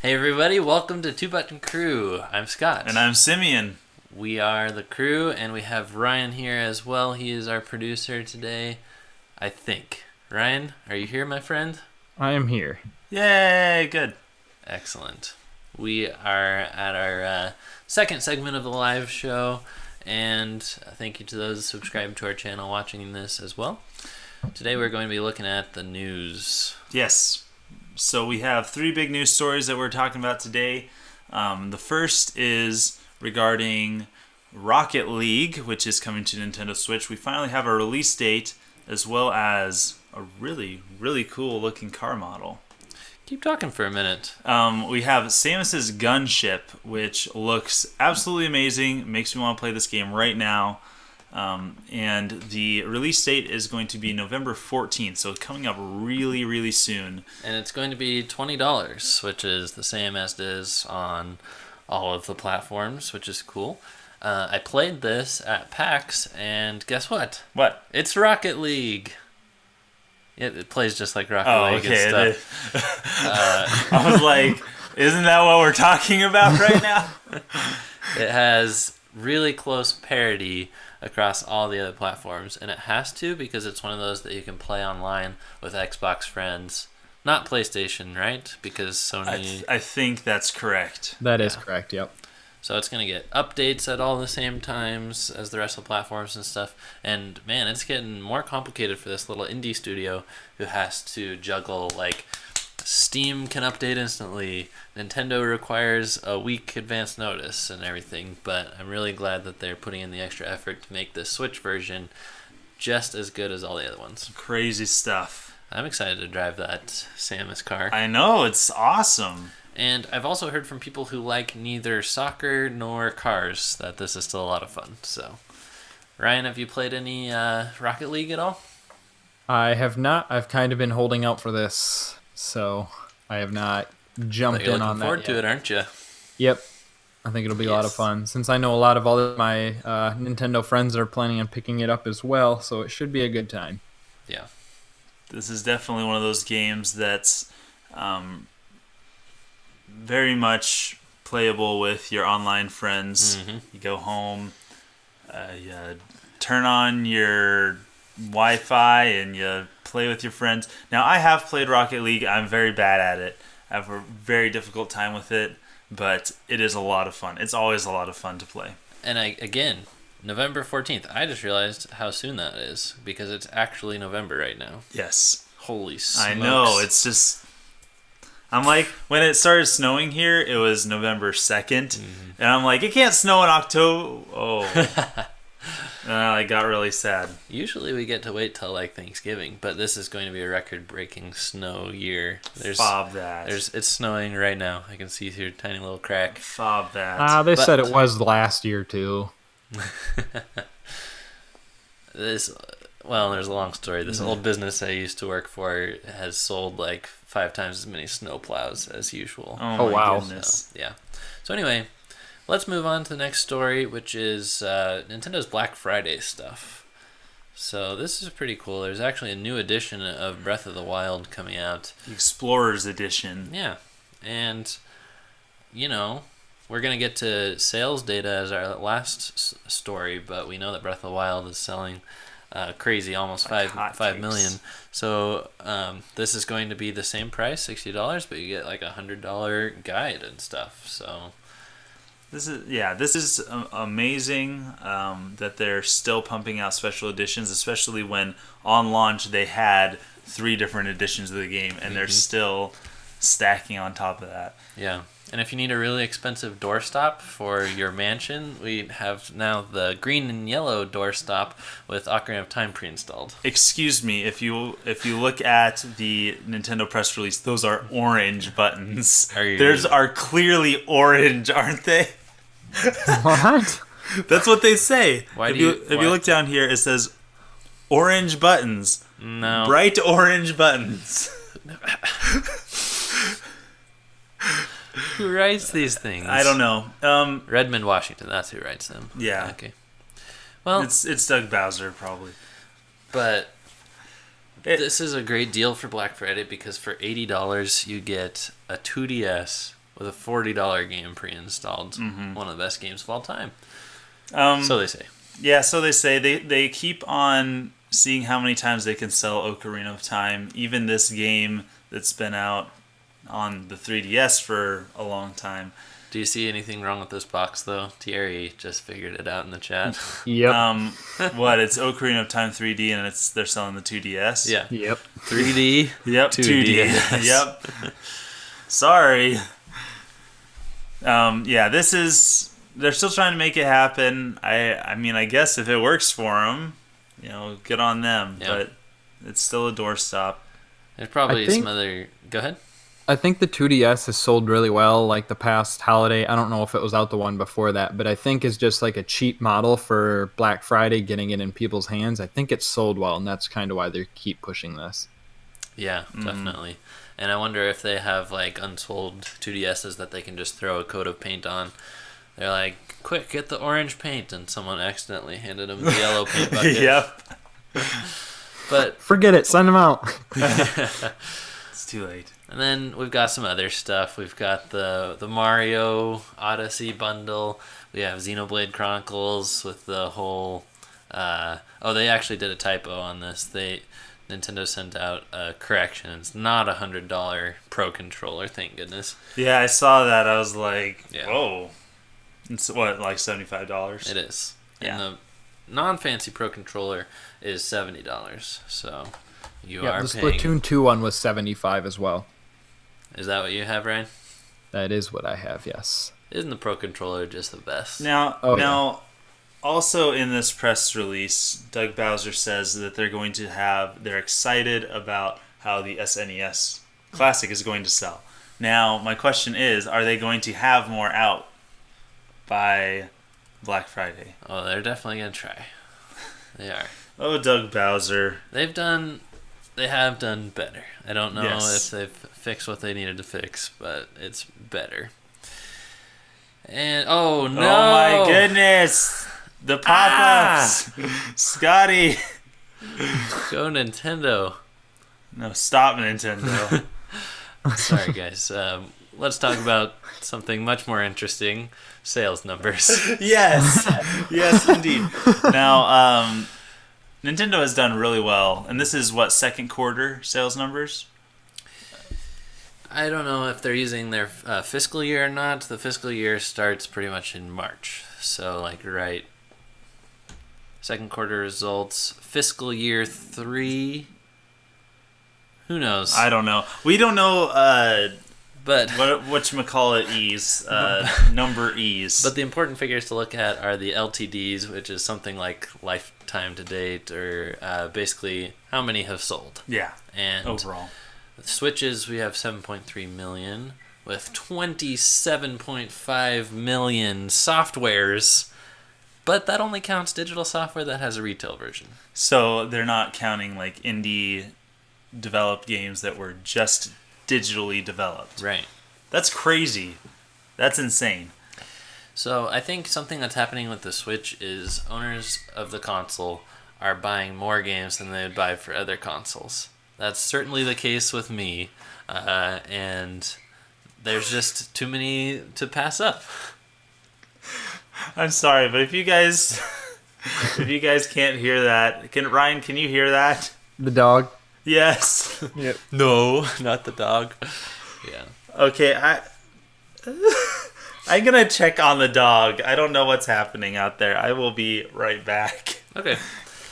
Hey everybody, welcome to Two Button Crew. I'm Scott. And I'm Simeon. We are the crew, and we have Ryan here as well. He is our producer today, I think. Ryan, are you here, my friend? I am here. Yay, good. Excellent. We are at our second segment of the live show, and thank you to those subscribed to our channel watching this as well. Today we're going to be looking at the news. Yes. So we have three big news stories that we're talking about today. The first is regarding Rocket League, which is coming to Nintendo Switch. We finally have a release date as well as a really, really cool looking car model. Keep talking for a minute. We have Samus's Gunship, which looks absolutely amazing. Makes me want to play this game right now. And the release date is going to be November 14th, so it's coming up really, really soon. And it's going to be $20, which is the same as it is on all of the platforms, which is cool. I played this at PAX, and guess what? What? It's Rocket League. It plays just like Rocket League and stuff. I was like, isn't that what we're talking about right now? It has really close parity across all the other platforms, and it has to because it's one of those that you can play online with Xbox friends. Not PlayStation, right? Because Sony... I think that's correct. That is correct, yep. So it's going to get updates at all the same times as the rest of the platforms and stuff. And man, it's getting more complicated for this little indie studio who has to juggle, like, Steam can update instantly, Nintendo requires a week advance notice and everything, but I'm really glad that they're putting in the extra effort to make this Switch version just as good as all the other ones. Crazy stuff. I'm excited to drive that Samus car. I know, it's awesome. And I've also heard from people who like neither soccer nor cars that this is still a lot of fun. So, Ryan, have you played any Rocket League at all? I have not. I've kind of been holding out for this, so I have not jumped in on that. You're looking forward to it, aren't you? Yep. I think it'll be a lot of fun, since I know a lot of all of my Nintendo friends are planning on picking it up as well, so it should be a good time. Yeah. This is definitely one of those games that's very much playable with your online friends. Mm-hmm. You go home, you turn on your Wi-Fi, and you play with your friends. Now, I have played Rocket League. I'm very bad at it. I have a very difficult time with it, but it is a lot of fun. It's always a lot of fun to play. And again, November 14th. I just realized how soon that is, because it's actually November right now. Yes. Holy smokes. I know. It's just... I'm like, when it started snowing here, it was November 2nd. Mm-hmm. And I'm like, it can't snow in October. Oh. And I got really sad. Usually we get to wait till like Thanksgiving, but this is going to be a record-breaking snow year. Fob that. It's snowing right now. I can see through a tiny little crack. Fob that. They said it was last year too. There's a long story. This old business I used to work for has sold like 5 times as many snowplows as usual. Oh wow. Goodness. So, yeah. So anyway, let's move on to the next story, which is Nintendo's Black Friday stuff. So this is pretty cool. There's actually a new edition of Breath of the Wild coming out. The Explorer's Edition. Yeah. And, we're going to get to sales data as our last story, but we know that Breath of the Wild is selling crazy, almost like 5 million. So this is going to be the same price, $60, but you get like a $100 guide and stuff. So this is amazing that they're still pumping out special editions, especially when on launch they had 3 different editions of the game, and they're still stacking on top of that. Yeah. And if you need a really expensive doorstop for your mansion, we have now the green and yellow doorstop with Ocarina of Time pre-installed. Excuse me, if you look at the Nintendo press release, those are orange buttons. Theirs are clearly orange, aren't they? What? That's what they say. Why if you look down here, it says orange buttons. No. Bright orange buttons. Who writes these things? I don't know. Redmond, Washington. That's who writes them. Yeah. Okay. Well, it's Doug Bowser probably. But this is a great deal for Black Friday because for $80 you get a 2DS with a $40 game pre-installed. One of the best games of all time. So they say. Yeah, so they say. They keep on seeing how many times they can sell Ocarina of Time. Even this game that's been out on the 3DS for a long time. Do you see anything wrong with this box, though? Thierry just figured it out in the chat. Yep. What? It's Ocarina of Time 3D, and they're selling the 2DS? Yeah. Yep. 3D. Yep, 2D. Yep. Sorry. Yeah, this is... They're still trying to make it happen. I mean, I guess if it works for them, good on them. Yeah. But it's still a doorstop. There's probably some other... Go ahead. I think the 2DS has sold really well, like the past holiday. I don't know if it was out the one before that, but I think it's just like a cheap model for Black Friday, getting it in people's hands. I think it's sold well, and that's kind of why they keep pushing this. Yeah, definitely. And I wonder if they have like unsold 2DSs that they can just throw a coat of paint on. They're like, quick, get the orange paint, and someone accidentally handed them the yellow paint bucket. Yep. But forget it, send them out. It's too late. And then we've got some other stuff. We've got the Mario Odyssey bundle. We have Xenoblade Chronicles with the whole... they actually did a typo on this. Nintendo sent out a correction. It's not a $100 Pro Controller, thank goodness. Yeah, I saw that. I was like, Yeah. whoa. It's what, like $75? It is. Yeah. And the non-fancy Pro Controller is $70. So you are the paying... Splatoon 2 one was $75 as well. Is that what you have, Ryan? That is what I have, yes. Isn't the Pro Controller just the best? Now, also in this press release, Doug Bowser says that they're excited about how the SNES Classic is going to sell. Now, my question is, are they going to have more out by Black Friday? Oh, they're definitely going to try. They are. Oh, Doug Bowser. They have done better. I don't know Yes. if they've fixed what they needed to fix, but it's better. And oh no! Oh my goodness! The pop-ups! Scotty! Go Nintendo. No, stop Nintendo. Sorry guys. Let's talk about something much more interesting. Sales numbers. Yes! Yes, indeed. Now, Nintendo has done really well, and this is what, second quarter sales numbers? I don't know if they're using their fiscal year or not. The fiscal year starts pretty much in March. So, right. Second quarter results. Fiscal year 3. Who knows? I don't know. We don't know but whatchamacallit E's, number E's. But the important figures to look at are the LTDs, which is something like lifetime to date, or basically how many have sold. Yeah, and overall. Switches, we have 7.3 million, with 27.5 million softwares, but that only counts digital software that has a retail version. So they're not counting like indie developed games that were just digitally developed. Right. That's crazy. That's insane. So I think something that's happening with the Switch is owners of the console are buying more games than they would buy for other consoles. That's certainly the case with me, and there's just too many to pass up. I'm sorry, but if you guys can't hear that, Ryan, can you hear that? The dog. Yes. Yep. No, not the dog. Yeah. Okay, I'm gonna check on the dog. I don't know what's happening out there. I will be right back. Okay.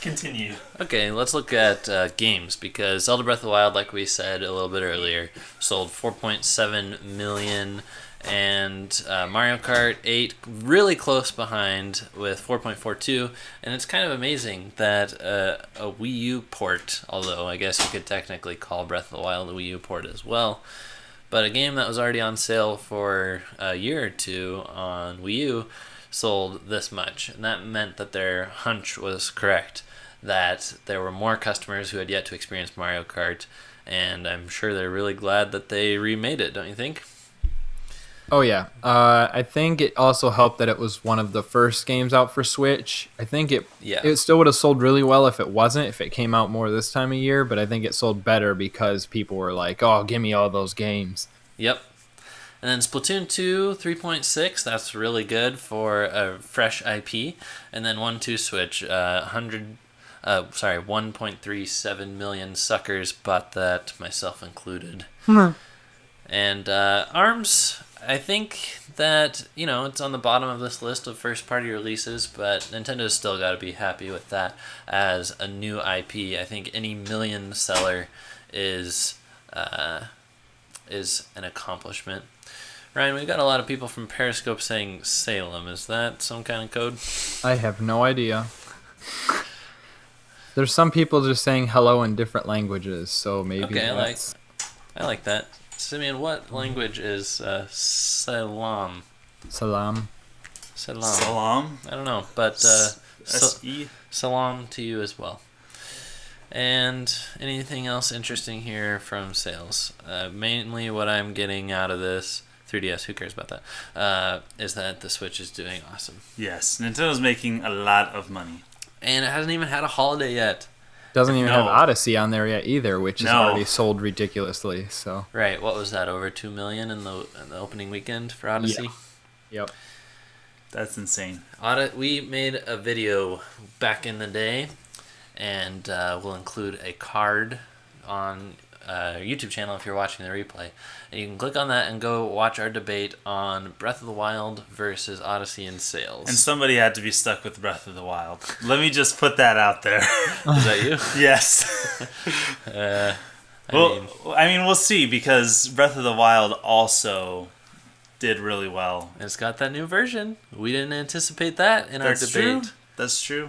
Continue. Okay, let's look at games, because Zelda Breath of the Wild, like we said a little bit earlier, sold 4.7 million, and Mario Kart 8 really close behind with 4.42, and it's kind of amazing that a Wii U port, although I guess you could technically call Breath of the Wild a Wii U port as well, but a game that was already on sale for a year or two on Wii U sold this much, and that meant that their hunch was correct, that there were more customers who had yet to experience Mario Kart, and I'm sure they're really glad that they remade it, don't you think? Oh yeah, I think it also helped that it was one of the first games out for Switch. I think it still would have sold really well if it came out more this time of year, but I think it sold better because people were like, oh, give me all those games. Yep. And then Splatoon 2, 3.6. That's really good for a fresh IP. And then 1-2 Switch. 1.37 million suckers bought that, myself included. And ARMS, I think that, it's on the bottom of this list of first-party releases, but Nintendo's still got to be happy with that as a new IP. I think any million seller is an accomplishment. Ryan, we've got a lot of people from Periscope saying Salem. Is that some kind of code? I have no idea. There's some people just saying hello in different languages, so maybe. Okay, I like that. Simeon, what language is Salam? Salam. Salam. I don't know, but S-E? Salam to you as well. And anything else interesting here from sales? Mainly what I'm getting out of this 3DS, who cares about that, is that the Switch is doing awesome. Yes, Nintendo's making a lot of money. And it hasn't even had a holiday yet. Doesn't even have Odyssey on there yet either, which is already sold ridiculously. So right, what was that? Over 2 million in the opening weekend for Odyssey. Yeah. Yep, that's insane. We made a video back in the day, and we'll include a card on our YouTube channel if you're watching the replay. And you can click on that and go watch our debate on Breath of the Wild versus Odyssey in sales. And somebody had to be stuck with Breath of the Wild. Let me just put that out there. Is that you? Yes. I mean, we'll see, because Breath of the Wild also did really well. It's got that new version. We didn't anticipate that in our debate. True. That's true.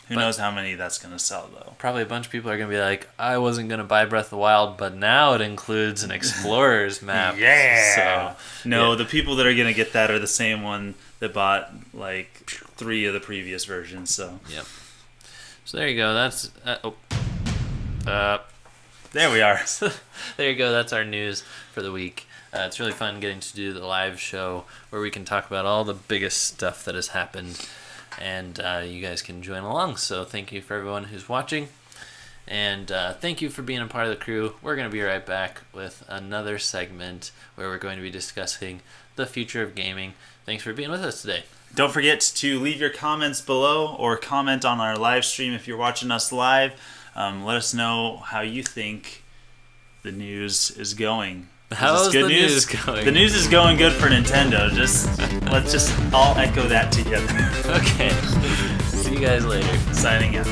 Who knows how many that's going to sell, though. Probably a bunch of people are going to be like, I wasn't going to buy Breath of the Wild, but now it includes an Explorer's map. Yeah! The people that are going to get that are the same one that bought, 3 of the previous versions, so. Yep. So there you go. That's... there we are. There you go. That's our news for the week. It's really fun getting to do the live show where we can talk about all the biggest stuff that has happened. And you guys can join along. So thank you for everyone who's watching. And thank you for being a part of the crew. We're going to be right back with another segment where we're going to be discussing the future of gaming. Thanks for being with us today. Don't forget to leave your comments below or comment on our live stream if you're watching us live. Let us know how you think the news is going. How's the news going? The news is going good for Nintendo. Let's just all echo that together. Okay. See you guys later. Signing out.